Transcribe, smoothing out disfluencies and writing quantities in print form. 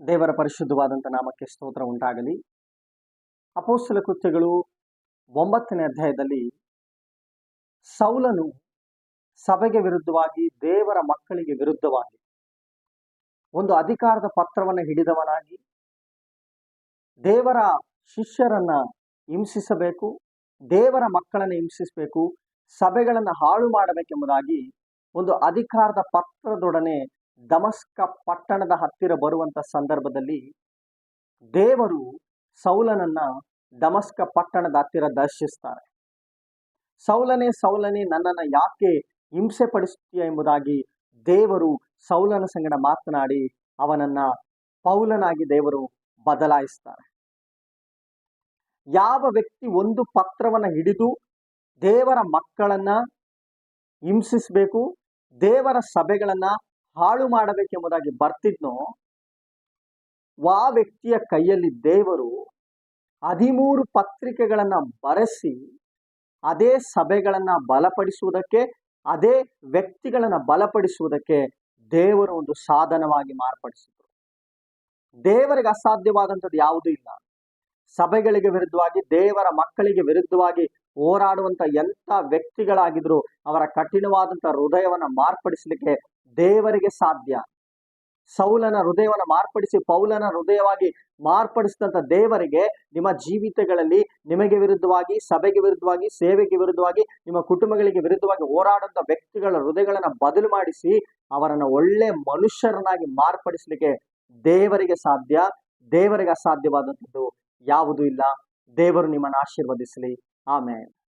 ದೇವರ ಪರಿಶುದ್ಧವಾದಂಥ ನಾಮಕ್ಕೆ ಸ್ತೋತ್ರ ಉಂಟಾಗಲಿ. ಅಪೊಸ್ತಲ ಕೃತ್ಯಗಳು 9ನೇ ಅಧ್ಯಾಯದಲ್ಲಿ ಸೌಲನು ಸಭೆಗೆ ವಿರುದ್ಧವಾಗಿ, ದೇವರ ಮಕ್ಕಳಿಗೆ ವಿರುದ್ಧವಾಗಿ ಒಂದು ಅಧಿಕಾರದ ಪತ್ರವನ್ನು ಹಿಡಿದವನಾಗಿ ದೇವರ ಶಿಷ್ಯರನ್ನ ಹಿಂಸಿಸಬೇಕು, ದೇವರ ಮಕ್ಕಳನ್ನು ಹಿಂಸಿಸಬೇಕು, ಸಭೆಗಳನ್ನು ಹಾಳು ಮಾಡಬೇಕೆಂಬುದಾಗಿ ಒಂದು ಅಧಿಕಾರದ ಪತ್ರದೊಡನೆ ದಮಸ್ಕ ಪಟ್ಟಣದ ಹತ್ತಿರ ಬರುವಂತ ಸಂದರ್ಭದಲ್ಲಿ ದೇವರು ಸೌಲನನ್ನ ದಮಸ್ಕ ಪಟ್ಟಣದ ಹತ್ತಿರ ದರ್ಶಿಸ್ತಾರೆ. ಸೌಲನೇ ಸೌಲನೇ, ನನ್ನನ್ನು ಯಾಕೆ ಹಿಂಸೆ ಪಡಿಸುತ್ತೀಯ ಎಂಬುದಾಗಿ ದೇವರು ಸೌಲನ ಸಂಗಡ ಮಾತನಾಡಿ ಅವನನ್ನ ಪೌಲನಾಗಿ ದೇವರು ಬದಲಾಯಿಸ್ತಾರೆ. ಯಾವ ವ್ಯಕ್ತಿ ಒಂದು ಪತ್ರವನ್ನ ಹಿಡಿದು ದೇವರ ಮಕ್ಕಳನ್ನ ಹಿಂಸಿಸಬೇಕು, ದೇವರ ಸಭೆಗಳನ್ನ ಹಾಳು ಮಾಡಬೇಕೆಂಬುದಾಗಿ ಬರ್ತಿದ್ನೋ ಆ ವ್ಯಕ್ತಿಯ ಕೈಯಲ್ಲಿ ದೇವರು 13 ಪತ್ರಿಕೆಗಳನ್ನ ಬರೆಸಿ ಅದೇ ಸಭೆಗಳನ್ನ ಬಲಪಡಿಸುವುದಕ್ಕೆ, ಅದೇ ವ್ಯಕ್ತಿಗಳನ್ನ ಬಲಪಡಿಸುವುದಕ್ಕೆ ದೇವರು ಒಂದು ಸಾಧನವಾಗಿ ಮಾರ್ಪಡಿಸಿದ್ರು. ದೇವರಿಗೆ ಅಸಾಧ್ಯವಾದಂಥದ್ದು ಯಾವುದೂ ಇಲ್ಲ. ಸಭೆಗಳಿಗೆ ವಿರುದ್ಧವಾಗಿ, ದೇವರ ಮಕ್ಕಳಿಗೆ ವಿರುದ್ಧವಾಗಿ ಹೋರಾಡುವಂತ ಎಂಥ ವ್ಯಕ್ತಿಗಳಾಗಿದ್ರು ಅವರ ಕಠಿಣವಾದಂತ ಹೃದಯವನ್ನ ಮಾರ್ಪಡಿಸಲಿಕ್ಕೆ ದೇವರಿಗೆ ಸಾಧ್ಯ. ಸೌಲನ ಹೃದಯವನ್ನು ಮಾರ್ಪಡಿಸಿ ಪೌಲನ ಹೃದಯವಾಗಿ ಮಾರ್ಪಡಿಸಿದಂತ ದೇವರಿಗೆ ನಿಮ್ಮ ಜೀವಿತಗಳಲ್ಲಿ ನಿಮಗೆ ವಿರುದ್ಧವಾಗಿ, ಸಭೆಗೆ ವಿರುದ್ಧವಾಗಿ, ಸೇವೆಗೆ ವಿರುದ್ಧವಾಗಿ, ನಿಮ್ಮ ಕುಟುಂಬಗಳಿಗೆ ವಿರುದ್ಧವಾಗಿ ಹೋರಾಡುವಂತ ವ್ಯಕ್ತಿಗಳ ಹೃದಯಗಳನ್ನ ಬದಲು ಮಾಡಿಸಿ ಅವರನ್ನ ಒಳ್ಳೆ ಮನುಷ್ಯರನ್ನಾಗಿ ಮಾರ್ಪಡಿಸಲಿಕ್ಕೆ ದೇವರಿಗೆ ಸಾಧ್ಯ. ದೇವರಿಗೆ ಅಸಾಧ್ಯವಾದಂಥದ್ದು ಯಾವುದೂ ಇಲ್ಲ. ದೇವರು ನಿಮ್ಮನ್ನು ಆಶೀರ್ವದಿಸಲಿ. ಆಮೆನ್.